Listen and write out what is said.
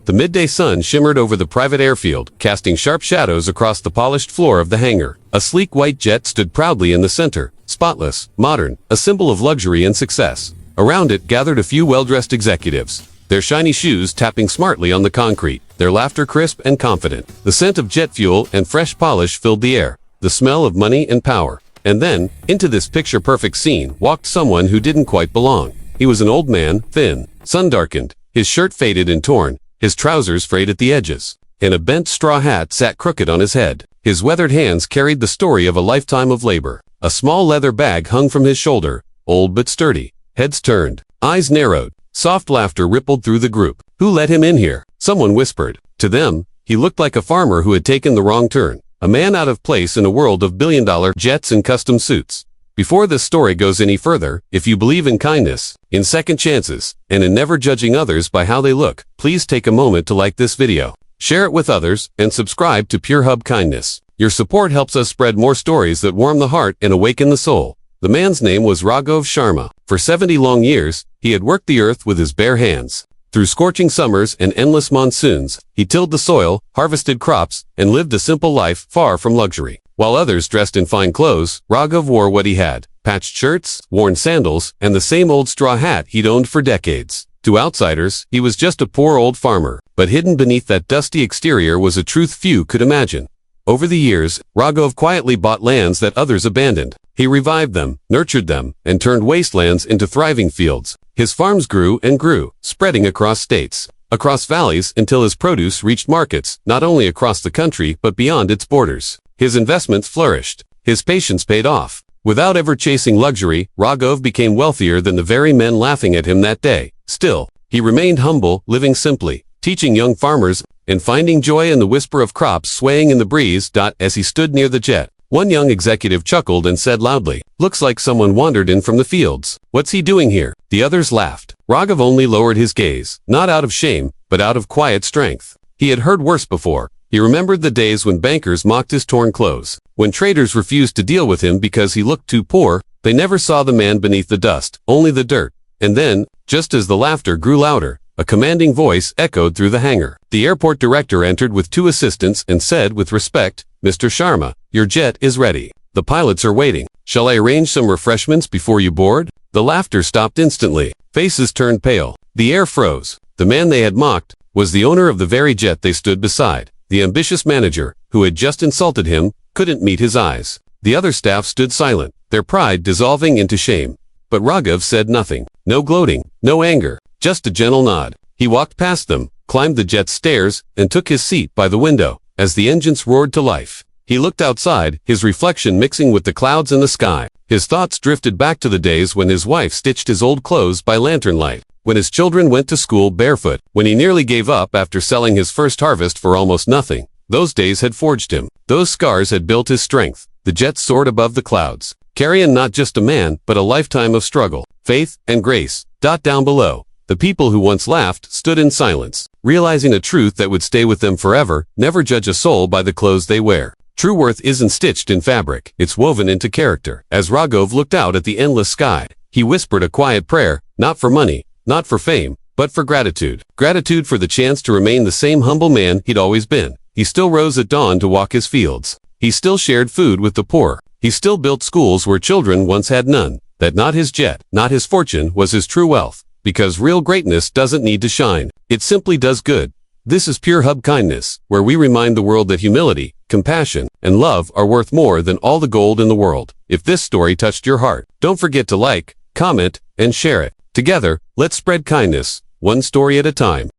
The midday sun shimmered over the private airfield, casting sharp shadows across the polished floor of the hangar. A sleek white jet stood proudly in the center, spotless, modern, a symbol of luxury and success. Around it gathered a few well-dressed executives, their shiny shoes tapping smartly on the concrete, their laughter crisp and confident. The scent of jet fuel and fresh polish filled the air, the smell of money and power. And then, into this picture-perfect scene walked someone who didn't quite belong. He was an old man, thin, sun-darkened, his shirt faded and torn, his trousers frayed at the edges, and a bent straw hat sat crooked on his head. His weathered hands carried the story of a lifetime of labor. A small leather bag hung from his shoulder, old but sturdy. Heads turned, eyes narrowed, soft laughter rippled through the group. Who let him in here? Someone whispered. To them, he looked like a farmer who had taken the wrong turn, a man out of place in a world of billion-dollar jets and custom suits. Before this story goes any further, if you believe in kindness, in second chances, and in never judging others by how they look, please take a moment to like this video, share it with others, and subscribe to Pure Hub Kindness. Your support helps us spread more stories that warm the heart and awaken the soul. The man's name was Raghav Sharma. For 70 long years, he had worked the earth with his bare hands. Through scorching summers and endless monsoons, he tilled the soil, harvested crops, and lived a simple life far from luxury. While others dressed in fine clothes, Raghav wore what he had: patched shirts, worn sandals, and the same old straw hat he'd owned for decades. To outsiders, he was just a poor old farmer, but hidden beneath that dusty exterior was a truth few could imagine. Over the years, Raghav quietly bought lands that others abandoned. He revived them, nurtured them, and turned wastelands into thriving fields. His farms grew and grew, spreading across states, across valleys, until his produce reached markets, not only across the country but beyond its borders. His investments flourished. His patience paid off. Without ever chasing luxury, Raghav became wealthier than the very men laughing at him that day. Still, he remained humble, living simply, teaching young farmers, and finding joy in the whisper of crops swaying in the breeze. As he stood near the jet, one young executive chuckled and said loudly, "Looks like someone wandered in from the fields. What's he doing here?" The others laughed. Raghav only lowered his gaze, not out of shame, but out of quiet strength. He had heard worse before. He remembered the days when bankers mocked his torn clothes, when traders refused to deal with him because he looked too poor. They never saw the man beneath the dust, only the dirt. And then, just as the laughter grew louder, a commanding voice echoed through the hangar. The airport director entered with two assistants and said with respect, "Mr. Sharma, your jet is ready. The pilots are waiting. Shall I arrange some refreshments before you board?" The laughter stopped instantly. Faces turned pale. The air froze. The man they had mocked was the owner of the very jet they stood beside. The ambitious manager, who had just insulted him, couldn't meet his eyes. The other staff stood silent, their pride dissolving into shame. But Raghav said nothing. No gloating, no anger, just a gentle nod. He walked past them, climbed the jet's stairs, and took his seat by the window. As the engines roared to life, he looked outside, his reflection mixing with the clouds and the sky. His thoughts drifted back to the days when his wife stitched his old clothes by lantern light, when his children went to school barefoot, when he nearly gave up after selling his first harvest for almost nothing. Those days had forged him. Those scars had built his strength. The jet soared above the clouds, carrying not just a man, but a lifetime of struggle, faith, and grace. Down below, the people who once laughed stood in silence, realizing a truth that would stay with them forever: never judge a soul by the clothes they wear. True worth isn't stitched in fabric, it's woven into character. As Raghav looked out at the endless sky, he whispered a quiet prayer, not for money, not for fame, but for gratitude. Gratitude for the chance to remain the same humble man he'd always been. He still rose at dawn to walk his fields. He still shared food with the poor. He still built schools where children once had none. That not his jet, not his fortune, was his true wealth. Because real greatness doesn't need to shine. It simply does good. This is Pure Hub Kindness, where we remind the world that humility, compassion, and love are worth more than all the gold in the world. If this story touched your heart, don't forget to like, comment, and share it. Together, let's spread kindness, one story at a time.